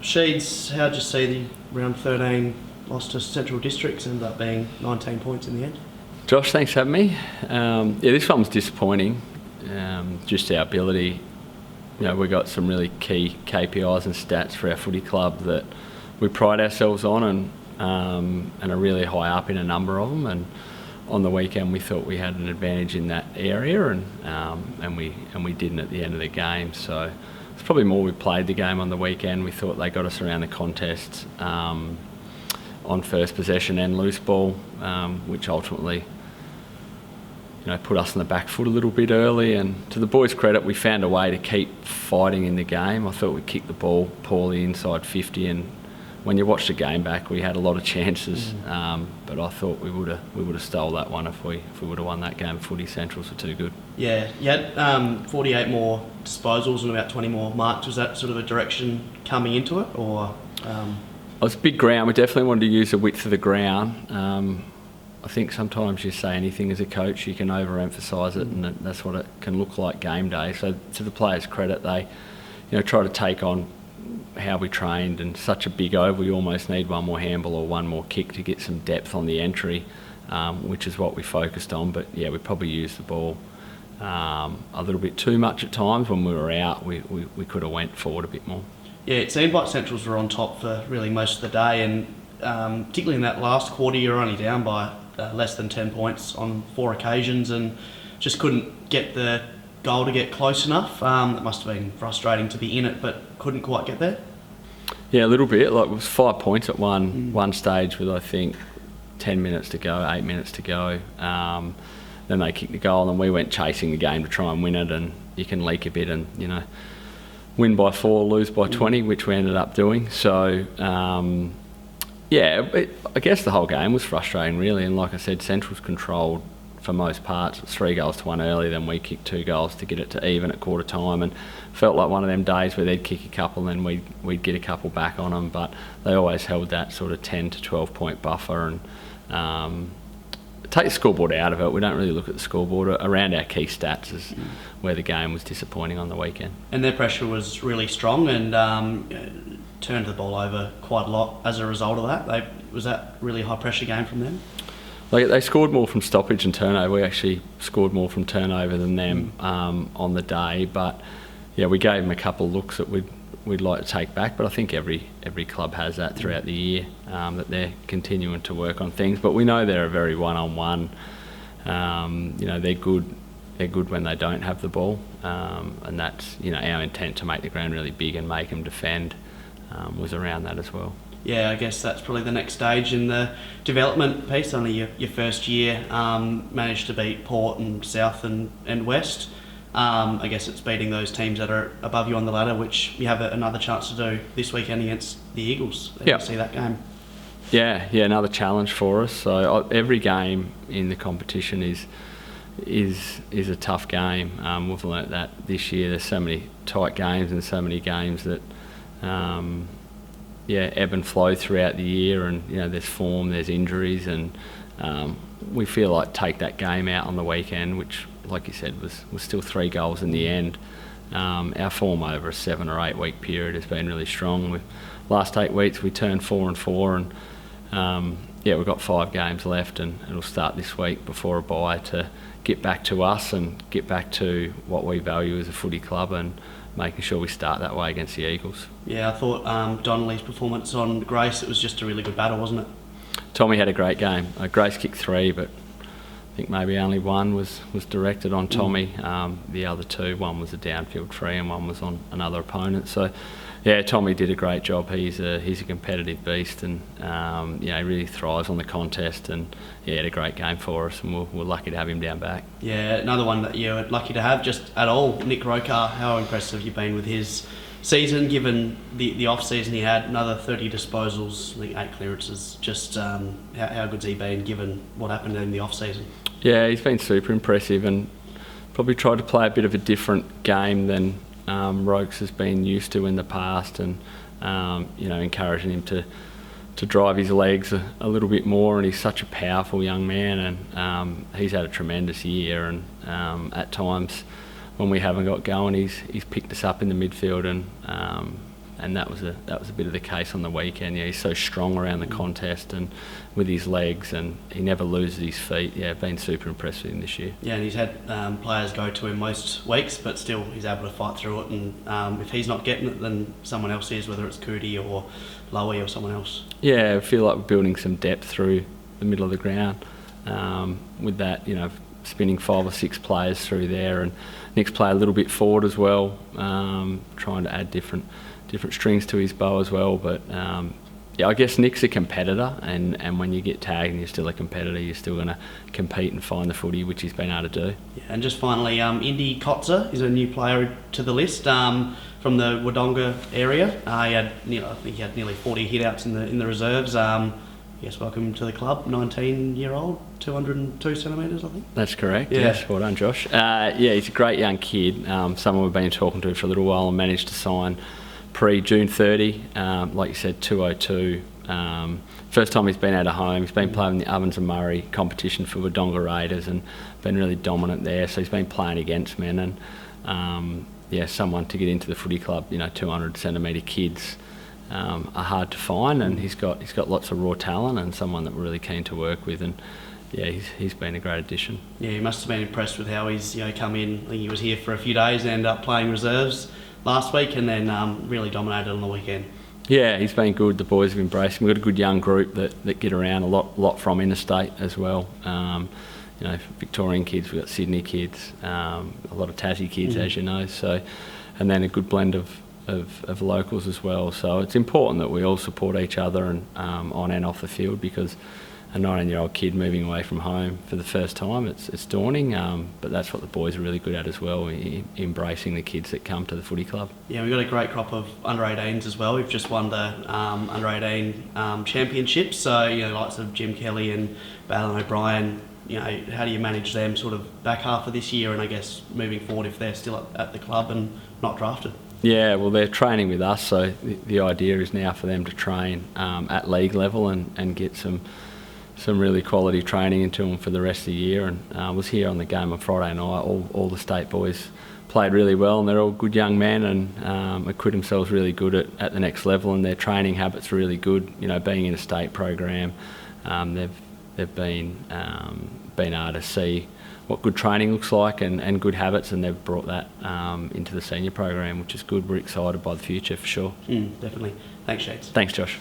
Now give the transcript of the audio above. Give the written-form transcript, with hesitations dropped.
Sheeds, how'd you see the round 13 loss to Central Districts, ended up being 19 points in the end? Josh, thanks for having me. This one was disappointing. Just our ability. We got some really key KPIs and stats for our footy club that we pride ourselves on and are really high up in a number of them. And on the weekend, we thought we had an advantage in that area, and we didn't at the end of the game. So it's probably more we played the game on the weekend. We thought they got us around the contest on first possession and loose ball, which ultimately put us on the back foot a little bit early. And to the boys' credit, we found a way to keep fighting in the game. I thought we kicked the ball poorly inside 50, and when you watch the game back, we had a lot of chances. But I thought we would have stole that one if we would have won that game. Footy Centrals were too good. Yeah, you had 48 more disposals and about 20 more marks. Was that sort of a direction coming into it, or? It was a big ground. We definitely wanted to use the width of the ground. I think sometimes you say anything as a coach, you can overemphasise it, and that's what it can look like game day. So to the players' credit, they try to take on how we trained, and such a big oval, you almost need one more handball or one more kick to get some depth on the entry, which is what we focused on. But yeah, we probably used the ball a little bit too much at times. When we were out, we could have went forward a bit more. Yeah, it seemed like Centrals were on top for really most of the day, and particularly in that last quarter, you're only down by less than 10 points on 4 occasions, and just couldn't get the goal to get close enough. It must have been frustrating to be in it, but couldn't quite get there. Yeah, a little bit. Like, it was 5 points at one stage with, I think, 10 minutes to go, 8 minutes to go. Then they kicked the goal, and we went chasing the game to try and win it. And you can leak a bit and win by 4, lose by 20, which we ended up doing. So I guess the whole game was frustrating, really. And like I said, Central's controlled for most parts. It was 3 goals to 1 early, then we kicked 2 goals to get it to even at quarter time, and felt like one of them days where they'd kick a couple and then we'd get a couple back on them. But they always held that sort of 10 to 12 point buffer, and take the scoreboard out of it. We don't really look at the scoreboard. Around our key stats is where the game was disappointing on the weekend. And their pressure was really strong, and turned the ball over quite a lot as a result of that. Was that really high pressure game from them? They scored more from stoppage and turnover. We actually scored more from turnover than them on the day. But yeah, we gave them a couple of looks that we'd like to take back. But I think every club has that throughout the year, that they're continuing to work on things. But we know they're a very one-on-one. They're good. They're good when they don't have the ball, and that's our intent to make the ground really big and make them defend. Was around that as well. Yeah, I guess that's probably the next stage in the development piece. Only your first year, managed to beat Port and South and West. I guess it's beating those teams that are above you on the ladder, which you have another chance to do this weekend against the Eagles. Yeah, see that game. Yeah, another challenge for us. So every game in the competition is a tough game. We've learnt that this year. There's so many tight games and so many games that ebb and flow throughout the year, and there's form, there's injuries, and we feel like take that game out on the weekend, which, like you said, was still 3 goals in the end. Our form over a 7 or 8 week period has been really strong. Last 8 weeks we turned 4-4, and we've got 5 games left, and it'll start this week before a bye to get back to us and get back to what we value as a footy club, and making sure we start that way against the Eagles. Yeah, I thought Donnelly's performance on Grace, it was just a really good battle, wasn't it? Tommy had a great game. Grace kicked 3, but I think maybe only 1 was directed on Tommy. The other 2, one was a downfield free and 1 was on another opponent. So yeah, Tommy did a great job. He's a competitive beast, and he really thrives on the contest, and had a great game for us, and we're lucky to have him down back. Yeah, another one that you're lucky to have just at all, Nick Rokar. How impressive have you been with his season, given the off season he had? Another 30 disposals, I think 8 clearances. Just how good's he been given what happened in the off season? Yeah, he's been super impressive, and probably tried to play a bit of a different game than Rokes has been used to in the past, and encouraging him to drive his legs a little bit more. And he's such a powerful young man, and he's had a tremendous year, and at times when we haven't got going, he's picked us up in the midfield, and and that was a bit of the case on the weekend. Yeah, he's so strong around the contest and with his legs, and he never loses his feet. Yeah, been super impressed with him this year. Yeah, and he's had players go to him most weeks, but still he's able to fight through it. And if he's not getting it, then someone else is, whether it's Cootie or Lowy or someone else. Yeah, I feel like we're building some depth through the middle of the ground with that, spinning 5 or 6 players through there, and Nick's play a little bit forward as well, trying to add different strings to his bow as well. But yeah, I guess Nick's a competitor, and when you get tagged and you're still a competitor, you're still going to compete and find the footy, which he's been able to do. Yeah, and just finally, Indy Kotzer is a new player to the list from the Wodonga area. I think he had nearly 40 hitouts in the reserves. Yes, welcome to the club. 19-year-old, 202 centimetres, I think. That's correct. Yeah. Yes, well done, Josh. Yeah, he's a great young kid. Someone we've been talking to for a little while and managed to sign pre-June 30. Like you said, 202. First time he's been out of home. He's been playing in the Ovens and Murray competition for Wodonga Raiders and been really dominant there. So he's been playing against men, and someone to get into the footy club. 200 centimetre kids are hard to find, and he's got lots of raw talent and someone that we're really keen to work with. And yeah, he's been a great addition. Yeah, he must have been impressed with how he's come in. I think he was here for a few days and ended up playing reserves last week, and then really dominated on the weekend. Yeah, he's been good. The boys have embraced him. We've got a good young group that get around a lot from interstate as well. Victorian kids, we've got Sydney kids, a lot of Tassie kids, as you know. So, and then a good blend of locals as well. So it's important that we all support each other and on and off the field, because a 19-year-old kid moving away from home for the first time, it's daunting, but that's what the boys are really good at as well, embracing the kids that come to the footy club. Yeah, we've got a great crop of under-18s as well. We've just won the under-18 championships, so likes of Jim Kelly and Balin O'Brien. How do you manage them sort of back half of this year, and I guess moving forward if they're still at the club and not drafted? Yeah, well, they're training with us, so the idea is now for them to train at league level and get some really quality training into them for the rest of the year. And I was here on the game on Friday night. All the state boys played really well, and they're all good young men and acquit themselves really good at the next level, and their training habits are really good. Being in a state program, they've been able to see what good training looks like and good habits, and they've brought that into the senior program, which is good. We're excited by the future for sure. Definitely. Thanks, Jade. Thanks, Josh.